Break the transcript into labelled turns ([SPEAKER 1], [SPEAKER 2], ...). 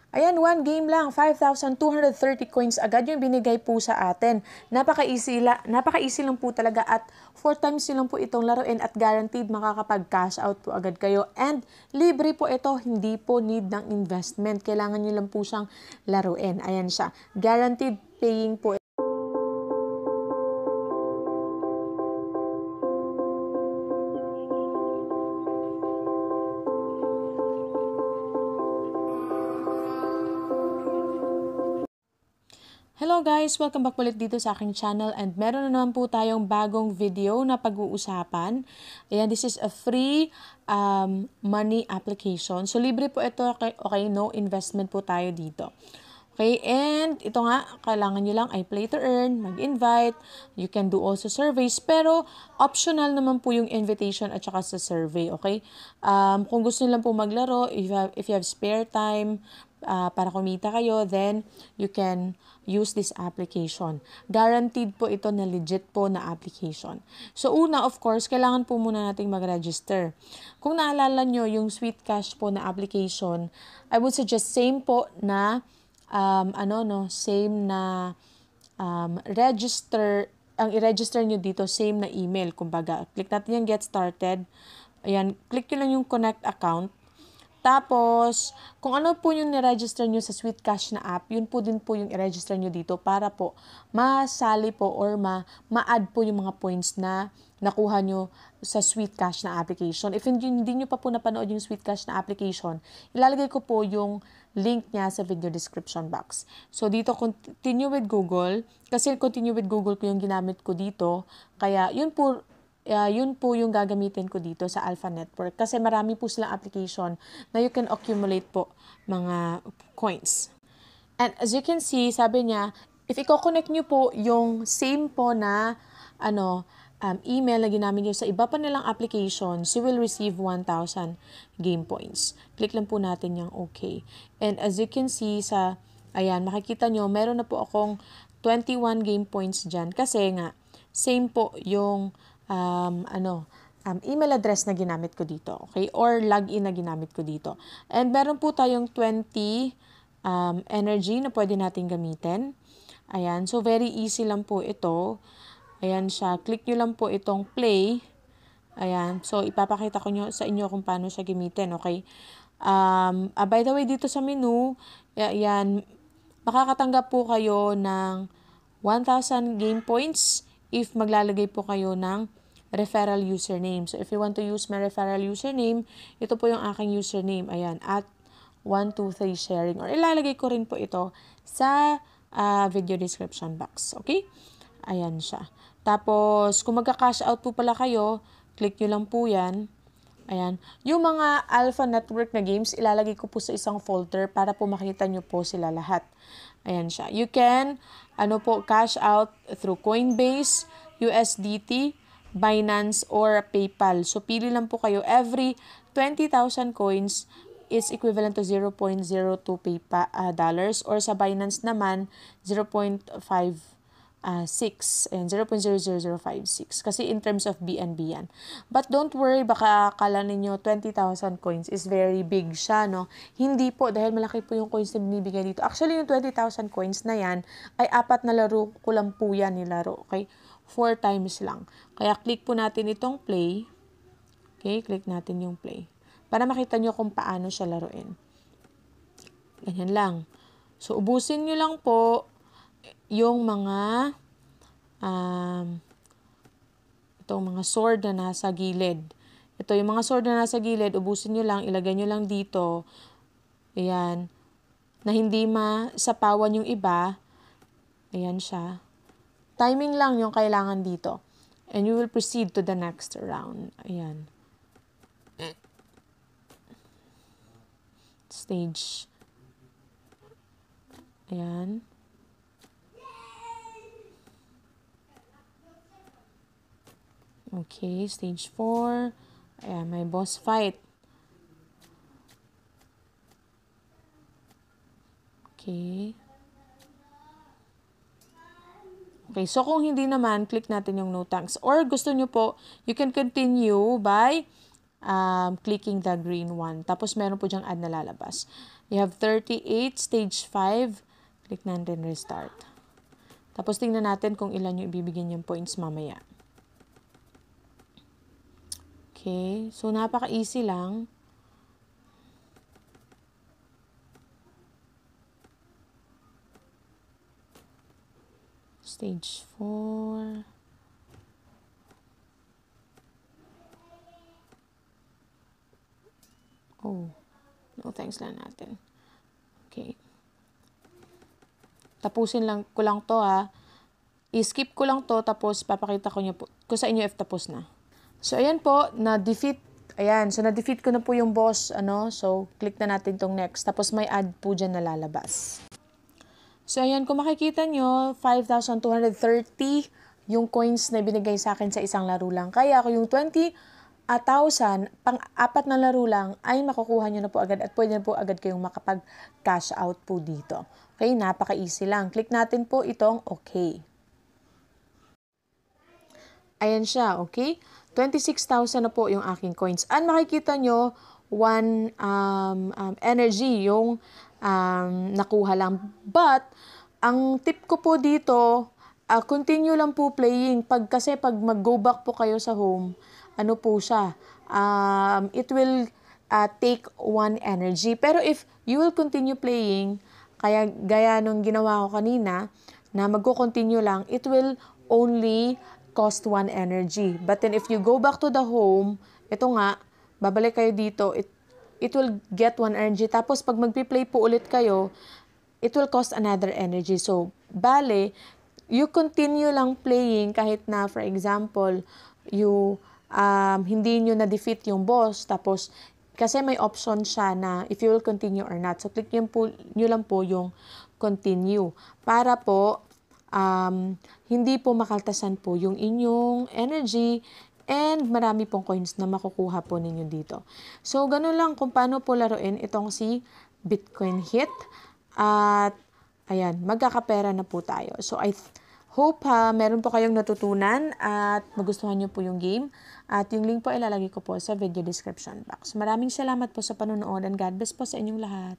[SPEAKER 1] Ayan, one game lang, 5,230 coins agad yung binigay po sa atin. Napaka-easy lang po talaga at 4 times nyo lang po itong laruin at guaranteed makakapag-cash out po agad kayo. And libre po ito, hindi po need ng investment. Kailangan nyo lang po siyang laruin. Ayan siya. Guaranteed paying po. Hello guys! Welcome back ulit dito sa aking channel and meron na naman po tayong bagong video na pag-uusapan. Ayan, this is a free money application. So, libre po ito. Okay, no investment po tayo dito. Okay, and ito nga, kailangan nyo lang ay play to earn, mag-invite, you can do also surveys, pero optional naman po yung invitation at saka sa survey, okay? Kung gusto nyo lang po maglaro, if you have spare time, para kumita kayo, then you can use this application. Guaranteed po ito na legit po na application. So una, of course, kailangan po muna nating mag-register. Kung naalala nyo yung Sweet Cash po na application, I would suggest same po na register, ang i-register nyo dito, same na email. Kumbaga, click natin yung get started. Ayan, click nyo lang yung connect account. Tapos, kung ano po yung ni-register nyo sa Sweet Cash na app, yun po din po yung i-register nyo dito para po masali po or ma-add po yung mga points na nakuha nyo sa Sweet Cash na application. If hindi nyo pa po napanood yung Sweet Cash na application, ilalagay ko po yung link niya sa video description box. So, dito continue with Google. Kasi continue with Google ko yung ginamit ko dito. Kaya, yun po yung gagamitin ko dito sa Alpha Network. Kasi marami po silang application na you can accumulate po mga coins. And as you can see, sabi niya, if i-connect nyo po yung same po na email na ginamit nyo sa iba pa nilang applications, you will receive 1,000 game points. Click lang po natin yung okay. And as you can see ayan, makikita nyo, meron na po akong 21 game points dyan. Kasi nga, same po yung email address na ginamit ko dito. Okay? Or login na ginamit ko dito. And meron po tayong 20 energy na pwede natin gamitin. Ayan. So, very easy lang po ito. Ayan siya. Click nyo lang po itong play. Ayan. So, ipapakita ko sa inyo kung paano siya gamitin. Okay? By the way, dito sa menu, ayan, makakatanggap po kayo ng 1,000 game points if maglalagay po kayo ng referral username. So, if you want to use my referral username, ito po yung aking username. Ayan, at 123 sharing. Or ilalagay ko rin po ito sa video description box. Okay? Ayan siya. Tapos, kung magka-cash out po pala kayo, click nyo lang po yan. Ayan. Yung mga Alpha Network na games, ilalagay ko po sa isang folder para po makita nyo po sila lahat. Ayan siya. You can, cash out through Coinbase, USDT, Binance, or PayPal. So, pili lang po kayo. Every 20,000 coins is equivalent to 0.02 dollars or sa Binance naman, 0.56. And 0.00056 kasi in terms of BNB yan. But don't worry, baka akala ninyo 20,000 coins is very big siya, no? Hindi po, dahil malaki po yung coins na binibigay dito. Actually, yung 20,000 coins na yan, ay 4 na laro ko lang po yan nilaro, okay? 4 times lang. Kaya click po natin itong play. Okay, click natin yung play. Para makita nyo kung paano siya laruin. Ganyan lang. So, ubusin nyo lang po yung mga itong mga sword na nasa gilid. Ito, yung mga sword na nasa gilid, ubusin nyo lang, ilagay nyo lang dito. Ayan. Na hindi masapawan yung iba. Ayan siya. Timing lang yung kailangan dito. And you will proceed to the next round. Ayan. Stage. Ayan. Okay, stage 4. Ayan, may boss fight. Okay. Okay, so kung hindi naman, click natin yung no thanks. Or gusto nyo po, you can continue by clicking the green one. Tapos meron po dyang ad na lalabas. You have 38, stage 5. Click natin restart. Tapos tingnan natin kung ilan yung ibibigyan yung points mamaya. Okay, so napaka-easy lang. Stage 4. Oh, no thanks lang natin. Okay. Tapusin lang ko lang to ha. I-skip ko lang to tapos papakita ko niyo po ko sa inyo if tapos na. So ayan po, na-defeat. Ayan, so na-defeat ko na po yung boss, So click na natin tong next. Tapos may ad po diyan na lalabas. So ayan, kung makikita nyo, 5,230 yung coins na binigay sa akin sa isang laro lang. Kaya ako yung 20,000, pang-apat na laro lang, ay makukuha nyo na po agad at pwede na po agad kayong makapag-cash out po dito. Okay, napaka-easy lang. Click natin po itong okay. Ayan siya, okay? 26,000 na po yung aking coins. And makikita nyo, 1 energy yung nakuha lang. But, ang tip ko po dito, continue lang po playing. Kasi pag mag-go back po kayo sa home, ano po siya, it will take 1 energy. Pero if you will continue playing, kaya gaya nung ginawa ko kanina, na magko-continue lang, it will only cost 1 energy. But then if you go back to the home, ito nga, babalik kayo dito, it will get 1 energy. Tapos pag magpi-play po ulit kayo, it will cost another energy. So, bale, you continue lang playing kahit na, for example, you hindi nyo na-defeat yung boss. Tapos, kasi may option siya na if you will continue or not. So, click nyo lang po yung continue. Para po, hindi po makaltasan po yung inyong energy and marami pong coins na makukuha po ninyo dito. So, ganun lang kung paano po laruin itong si Bitcoin Hit. At, ayan, magkakapera na po tayo. So, I hope meron po kayong natutunan at magustuhan nyo po yung game. At yung link po ilalagay ko po sa video description box. Maraming salamat po sa panonood and God bless po sa inyong lahat.